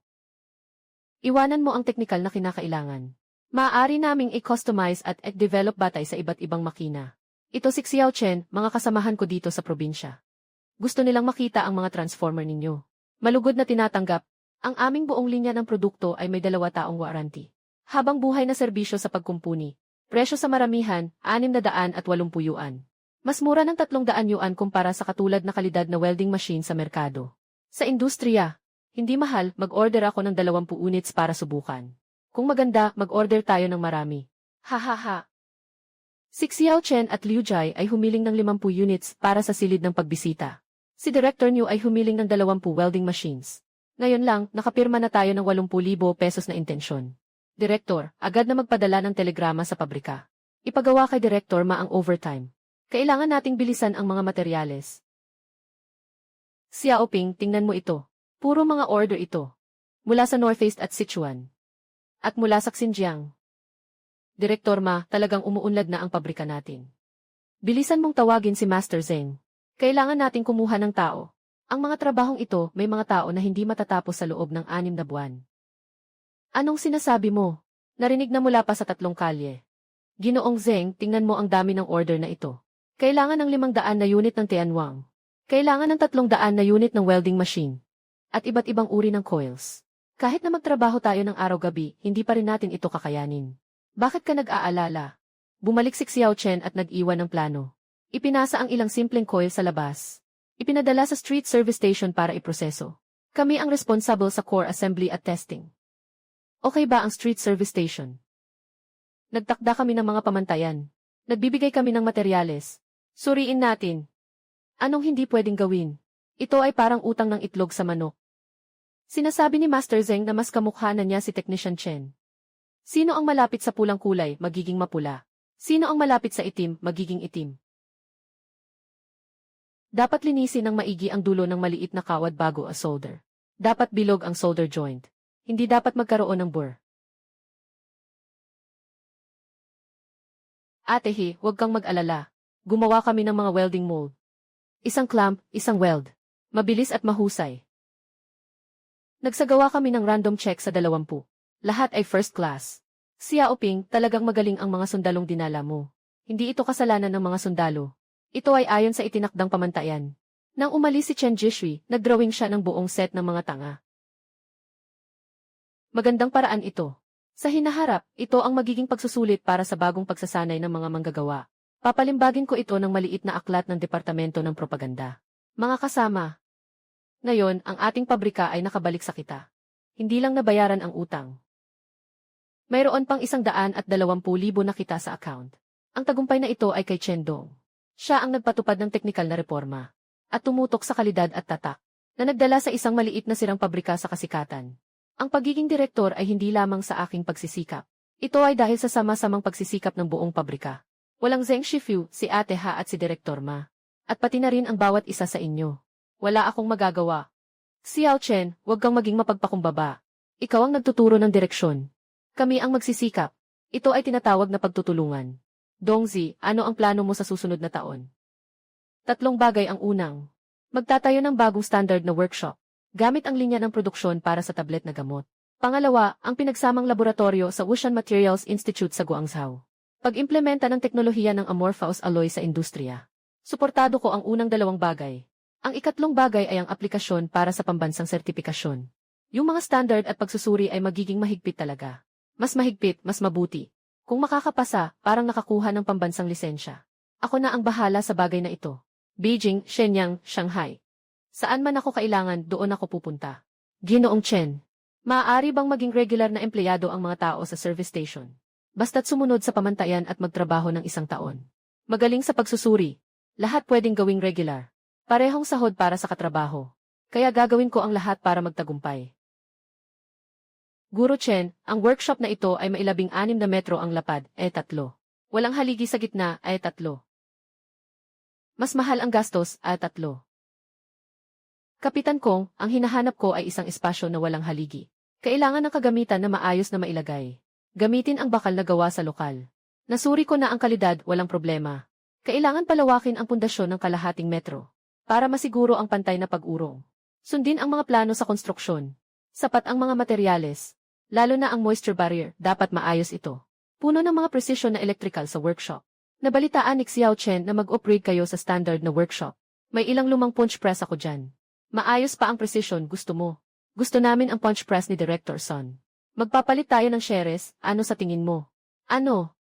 Iwanan mo ang teknikal na kinakailangan. Maaari naming i-customize at i-develop batay sa iba't ibang makina. Ito si Xiao Chen, mga kasamahan ko dito sa probinsya. Gusto nilang makita ang mga transformer ninyo. Malugod na tinatanggap, ang aming buong linya ng produkto ay may 2 taong warranty. Habang buhay na serbisyo sa pagkumpuni. Presyo sa maramihan, 680 yuan. Mas mura ng 300 yuan kumpara sa katulad na kalidad na welding machine sa merkado. Sa industriya, hindi mahal, mag-order ako ng 20 units para subukan. Kung maganda, mag-order tayo ng marami. Hahaha. Si Xiao Chen at Liu Jai ay humiling ng 50 units para sa silid ng pagbisita. Si Director Niu ay humiling ng 20 welding machines. Ngayon lang, nakapirma na tayo ng 80,000 pesos na intensyon. Direktor, agad na magpadala ng telegrama sa pabrika. Ipagawa kay Direktor Ma ang overtime. Kailangan nating bilisan ang mga materyales. Xiaoping, tingnan mo ito. Puro mga order ito. Mula sa Northeast at Sichuan. At mula sa Xinjiang. Direktor Ma, talagang umuunlad na ang pabrika natin. Bilisan mong tawagin si Master Zeng. Kailangan nating kumuha ng tao. Ang mga trabahong ito, may mga tao na hindi matatapos sa loob ng 6 na buwan. Anong sinasabi mo? Narinig na mula pa sa 3 kalye. Ginoong Zeng, tingnan mo ang dami ng order na ito. Kailangan ng 500 na unit ng Tianwang. Kailangan ng 300 na unit ng welding machine. At iba't ibang uri ng coils. Kahit na magtrabaho tayo ng araw-gabi, hindi pa rin natin ito kakayanin. Bakit ka nag-aalala? Bumalik si Xiao Chen at nag-iwan ng plano. Ipinasa ang ilang simpleng coil sa labas. Ipinadala sa street service station para iproseso. Kami ang responsible sa core assembly at testing. Okay ba ang street service station? Nagtakda kami ng mga pamantayan. Nagbibigay kami ng materyales. Suriin natin. Anong hindi pwedeng gawin? Ito ay parang utang ng itlog sa manok. Sinasabi ni Master Zeng na mas kamukha na niya si Technician Chen. Sino ang malapit sa pulang kulay, magiging mapula. Sino ang malapit sa itim, magiging itim. Dapat linisin ng maigi ang dulo ng maliit na kawad bago ang solder. Dapat bilog ang solder joint. Hindi dapat magkaroon ng burr. Atehe, huwag kang mag-alala. Gumawa kami ng mga welding mold. Isang clamp, isang weld. Mabilis at mahusay. Nagsagawa kami ng random check sa 20. Lahat ay first class. Xiaoping, talagang magaling ang mga sundalong dinala mo. Hindi ito kasalanan ng mga sundalo. Ito ay ayon sa itinakdang pamantayan. Nang umalis si Chen Jishui, nagdrawing siya ng buong set ng mga tanga. Magandang paraan ito. Sa hinaharap, ito ang magiging pagsusulit para sa bagong pagsasanay ng mga manggagawa. Papalimbagin ko ito ng maliit na aklat ng Departamento ng Propaganda. Mga kasama, ngayon ang ating pabrika ay nakabalik sa kita. Hindi lang nabayaran ang utang. Mayroon pang 120,000 na kita sa account. Ang tagumpay na ito ay kay Chen Dong. Siya ang nagpatupad ng teknikal na reforma at tumutok sa kalidad at tatak na nagdala sa isang maliit na sirang pabrika sa kasikatan. Ang pagiging direktor ay hindi lamang sa aking pagsisikap. Ito ay dahil sa sama-samang pagsisikap ng buong pabrika. Walang Zheng Shifu, si Ate Ha at si Direktor Ma. At pati na rin ang bawat isa sa inyo. Wala akong magagawa. Xiao Chen, huwag kang maging mapagpakumbaba. Ikaw ang nagtuturo ng direksyon. Kami ang magsisikap. Ito ay tinatawag na pagtutulungan. Dongzi, ano ang plano mo sa susunod na taon? 3 bagay ang unang. Magtatayo ng bagong standard na workshop, gamit ang linya ng produksyon para sa tablet na gamot. Pangalawa, ang pinagsamang laboratorio sa Wushan Materials Institute sa Guangzhou. Pag-implementa ng teknolohiya ng amorphous alloy sa industriya. Suportado ko ang unang 2 bagay. Ang ikatlong bagay ay ang aplikasyon para sa pambansang sertipikasyon. Yung mga standard at pagsusuri ay magiging mahigpit talaga. Mas mahigpit, mas mabuti. Kung makakapasa, parang nakakuha ng pambansang lisensya. Ako na ang bahala sa bagay na ito. Beijing, Shenyang, Shanghai. Saan man ako kailangan, doon ako pupunta. Ginoong Chen. Maaari bang maging regular na empleyado ang mga tao sa service station? Basta't sumunod sa pamantayan at magtrabaho ng 1 taon. Magaling sa pagsusuri. Lahat pwedeng gawing regular. Parehong sahod para sa katrabaho. Kaya gagawin ko ang lahat para magtagumpay. Guro Chen, ang workshop na ito ay may 16 na metro ang lapad, 3. Walang haligi sa gitna, 3. Mas mahal ang gastos, 3. Kapitan Kong, ang hinahanap ko ay isang espasyo na walang haligi. Kailangan ng kagamitan na maayos na mailagay. Gamitin ang bakal na gawa sa lokal. Nasuri ko na ang kalidad, walang problema. Kailangan palawakin ang pundasyon ng kalahating metro para masiguro ang pantay na pag-urong. Sundin ang mga plano sa konstruksyon. Sapat ang mga materyales, lalo na ang moisture barrier, dapat maayos ito. Puno ng mga precision na electrical sa workshop. Nabalitaan ni Xiao Chen na mag-upgrade kayo sa standard na workshop. May ilang lumang punch press ako dyan. Maayos pa ang precision, gusto mo. Gusto namin ang punch press ni Director Son. Magpapalit tayo ng shares, ano sa tingin mo? Ano?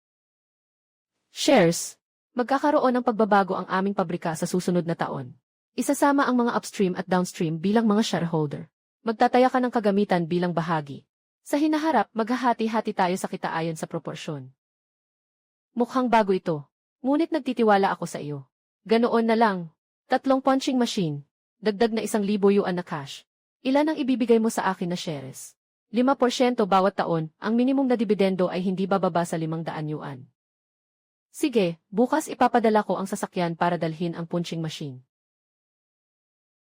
Shares. Magkakaroon ng pagbabago ang aming pabrika sa susunod na taon. Isasama ang mga upstream at downstream bilang mga shareholder. Magtataya ka ng kagamitan bilang bahagi. Sa hinaharap, maghahati-hati tayo sa kita ayon sa proporsyon. Mukhang bago ito. Ngunit nagtitiwala ako sa iyo. Ganoon na lang. 3 punching machine. Dagdag na 1,000 yuan na cash. Ilan ang ibibigay mo sa akin na shares? 5% bawat taon, ang minimum na dividendo ay hindi bababa sa 500 yuan. Sige, bukas ipapadala ko ang sasakyan para dalhin ang punching machine.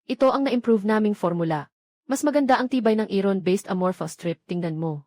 Ito ang na-improve naming formula. Mas maganda ang tibay ng iron-based amorphous strip, tingnan mo.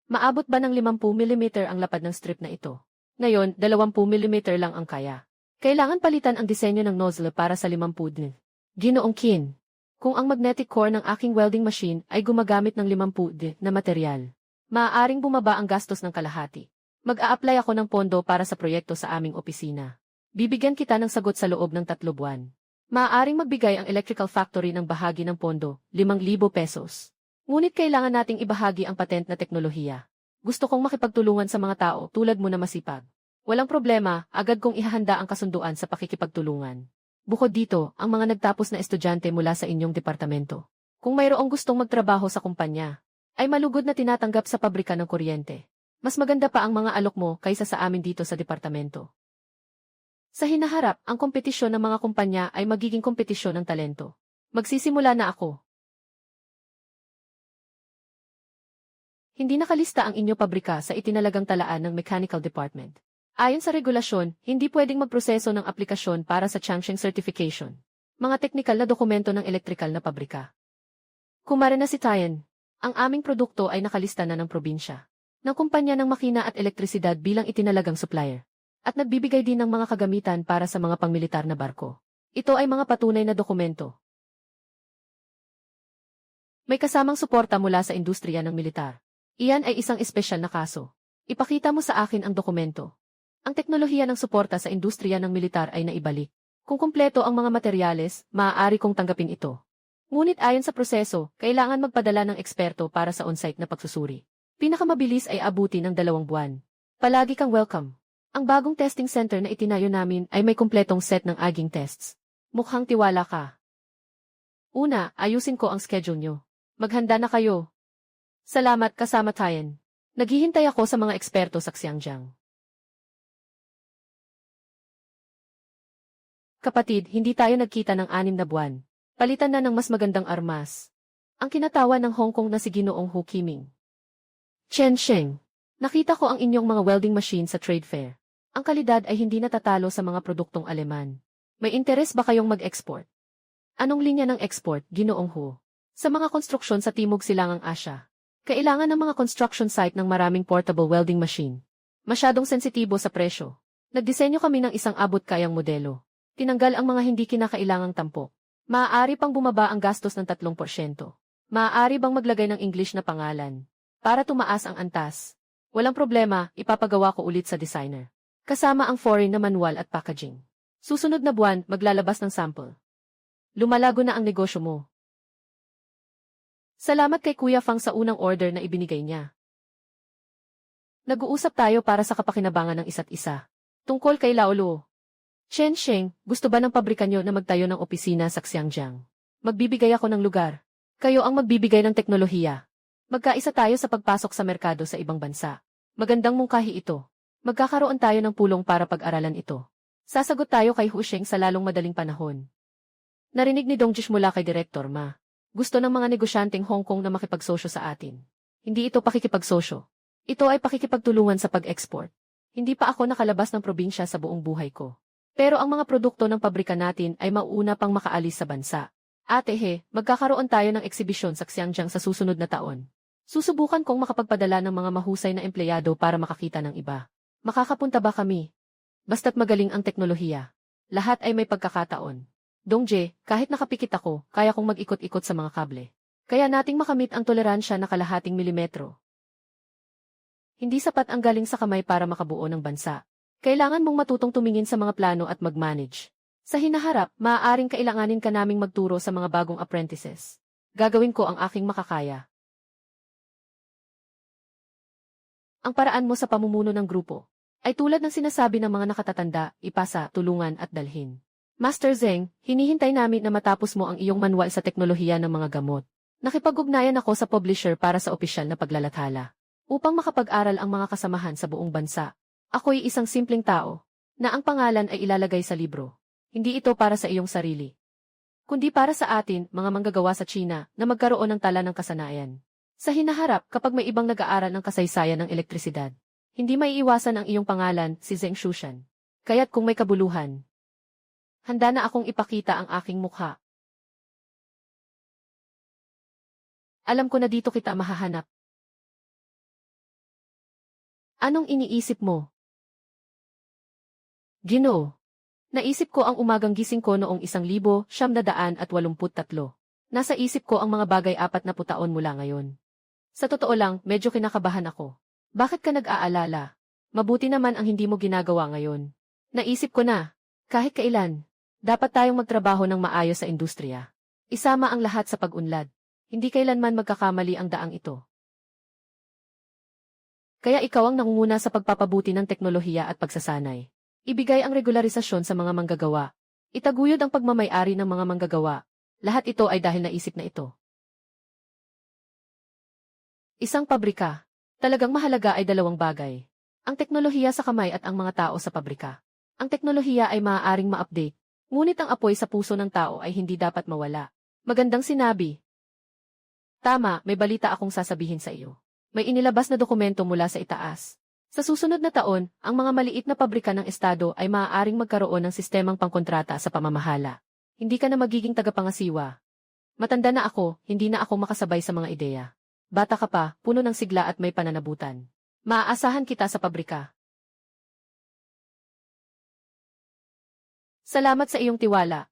Maabot ba ng 50 mm ang lapad ng strip na ito? Ngayon, 20 mm lang ang kaya. Kailangan palitan ang disenyo ng nozzle para sa 50 mm. Ginoong Qin. Kung ang magnetic core ng aking welding machine ay gumagamit ng 50 na material, maaaring bumaba ang gastos ng kalahati. Mag-a-apply ako ng pondo para sa proyekto sa aming opisina. Bibigyan kita ng sagot sa loob ng 3 buwan. Maaaring magbigay ang electrical factory ng bahagi ng pondo, 5,000 pesos. Ngunit kailangan nating ibahagi ang patent na teknolohiya. Gusto kong makipagtulungan sa mga tao tulad mo na masipag. Walang problema, agad kong ihahanda ang kasunduan sa pakikipagtulungan. Bukod dito, ang mga nagtapos na estudyante mula sa inyong departamento. Kung mayroong gustong magtrabaho sa kumpanya, ay malugod na tinatanggap sa pabrika ng kuryente. Mas maganda pa ang mga alok mo kaysa sa amin dito sa departamento. Sa hinaharap, ang kompetisyon ng mga kumpanya ay magiging kompetisyon ng talento. Magsisimula na ako. Hindi nakalista ang inyo pabrika sa itinalagang talaan ng Mechanical Department. Ayon sa regulasyon, hindi pwedeng magproseso ng aplikasyon para sa Changsheng Certification. Mga teknikal na dokumento ng elektrikal na pabrika. Kumare na si Tian, ang aming produkto ay nakalista na ng probinsya, ng kumpanya ng makina at elektrisidad bilang itinalagang supplier. At nagbibigay din ng mga kagamitan para sa mga pangmilitar na barko. Ito ay mga patunay na dokumento. May kasamang suporta mula sa industriya ng militar. Iyan ay isang espesyal na kaso. Ipakita mo sa akin ang dokumento. Ang teknolohiya ng suporta sa industriya ng militar ay naibalik. Kung kumpleto ang mga materyales, maaari kong tanggapin ito. Ngunit ayon sa proseso, kailangan magpadala ng eksperto para sa on-site na pagsusuri. Pinakamabilis ay abuti ng 2 buwan. Palagi kang welcome. Ang bagong testing center na itinayo namin ay may kumpletong set ng aging tests. Mukhang tiwala ka. Una, ayusin ko ang schedule nyo. Maghanda na kayo. Salamat kasama tayo. Naghihintay ako sa mga eksperto sa Xiangyang. Kapatid, hindi tayo nagkita ng 6 na buwan. Palitan na ng mas magandang armas. Ang kinatawa ng Hong Kong na si Ginoong Ho Kiming. Chen Sheng, nakita ko ang inyong mga welding machine sa trade fair. Ang kalidad ay hindi natatalo sa mga produktong Aleman. May interes ba kayong mag-export? Anong linya ng export, Ginoong Ho? Sa mga konstruksyon sa Timog Silangang Asya. Kailangan ng mga construction site ng maraming portable welding machine. Masyadong sensitibo sa presyo. Nagdisenyo kami ng isang abot-kayang modelo. Tinanggal ang mga hindi kinakailangang tampok. Maaari pang bumaba ang gastos ng 3%. Maaari bang maglagay ng English na pangalan? Para tumaas ang antas. Walang problema, ipapagawa ko ulit sa designer. Kasama ang foreign na manual at packaging. Susunod na buwan, maglalabas ng sample. Lumalago na ang negosyo mo. Salamat kay Kuya Fang sa unang order na ibinigay niya. Nag-uusap tayo para sa kapakinabangan ng isa't isa. Tungkol kay Laolo. Chen Sheng, gusto ba ng pabrika nyo na magtayo ng opisina sa Xiangyang? Magbibigay ako ng lugar. Kayo ang magbibigay ng teknolohiya. Magkaisa tayo sa pagpasok sa merkado sa ibang bansa. Magandang mungkahi ito. Magkakaroon tayo ng pulong para pag-aralan ito. Sasagot tayo kay Hu Sheng sa lalong madaling panahon. Narinig ni Dong Jish mula kay Director Ma. Gusto ng mga negosyanteng Hong Kong na makipagsosyo sa atin. Hindi ito pakikipagsosyo. Ito ay pakikipagtulungan sa pag-export. Hindi pa ako nakalabas ng probinsya sa buong buhay ko. Pero ang mga produkto ng pabrika natin ay mauuna pang makaalis sa bansa. Ate he, magkakaroon tayo ng eksibisyon sa Xiangyang sa susunod na taon. Susubukan kong makapagpadala ng mga mahusay na empleyado para makakita ng iba. Makakapunta ba kami? Basta't magaling ang teknolohiya. Lahat ay may pagkakataon. Dongje, kahit nakapikit ako, kaya kong mag-ikot-ikot sa mga kable. Kaya nating makamit ang toleransya na kalahating milimetro. Hindi sapat ang galing sa kamay para makabuo ng bansa. Kailangan mong matutong tumingin sa mga plano at mag-manage. Sa hinaharap, maaaring kailanganin ka naming magturo sa mga bagong apprentices. Gagawin ko ang aking makakaya. Ang paraan mo sa pamumuno ng grupo ay tulad ng sinasabi ng mga nakatatanda, ipasa, tulungan at dalhin. Master Zeng, hinihintay namin na matapos mo ang iyong manual sa teknolohiya ng mga gamot. Nakipag-ugnayan ako sa publisher para sa opisyal na paglalathala. Upang makapag-aral ang mga kasamahan sa buong bansa. Ako'y isang simpleng tao, na ang pangalan ay ilalagay sa libro. Hindi ito para sa iyong sarili. Kundi para sa atin, mga manggagawa sa China, na magkaroon ng tala ng kasanayan. Sa hinaharap, kapag may ibang nag-aaral ng kasaysayan ng elektrisidad, hindi maiiwasan ang iyong pangalan, si Zeng Shushan. Kaya't kung may kabuluhan, handa na akong ipakita ang aking mukha. Alam ko na dito kita mahahanap. Anong iniisip mo? Ginoo. Naisip ko ang umagang gising ko noong 1983. Nasa isip ko ang mga bagay 40 taon mula ngayon. Sa totoo lang, medyo kinakabahan ako. Bakit ka nag-aalala? Mabuti naman ang hindi mo ginagawa ngayon. Naisip ko na, kahit kailan, dapat tayong magtrabaho ng maayos sa industriya. Isama ang lahat sa pag-unlad. Hindi kailanman magkakamali ang daang ito. Kaya ikaw ang nangunguna sa pagpapabuti ng teknolohiya at pagsasanay. Ibigay ang regularisasyon sa mga manggagawa. Itaguyod ang pagmamay-ari ng mga manggagawa. Lahat ito ay dahil naisip na ito. Isang pabrika. Talagang mahalaga ay 2 bagay. Ang teknolohiya sa kamay at ang mga tao sa pabrika. Ang teknolohiya ay maaaring ma-update, ngunit ang apoy sa puso ng tao ay hindi dapat mawala. Magandang sinabi. Tama, may balita akong sasabihin sa iyo. May inilabas na dokumento mula sa itaas. Sa susunod na taon, ang mga maliit na pabrika ng estado ay maaaring magkaroon ng sistemang pangkontrata sa pamamahala. Hindi ka na magiging tagapangasiwa. Matanda na ako, hindi na ako makasabay sa mga ideya. Bata ka pa, puno ng sigla at may pananabutan. Maaasahan kita sa pabrika. Salamat sa iyong tiwala.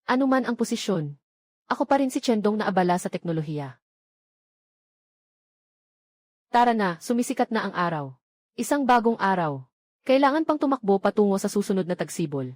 Ano man ang posisyon, ako pa rin si Chendong na abala sa teknolohiya. Tara na, sumisikat na ang araw. Isang bagong araw. Kailangan pang tumakbo patungo sa susunod na tagsibol.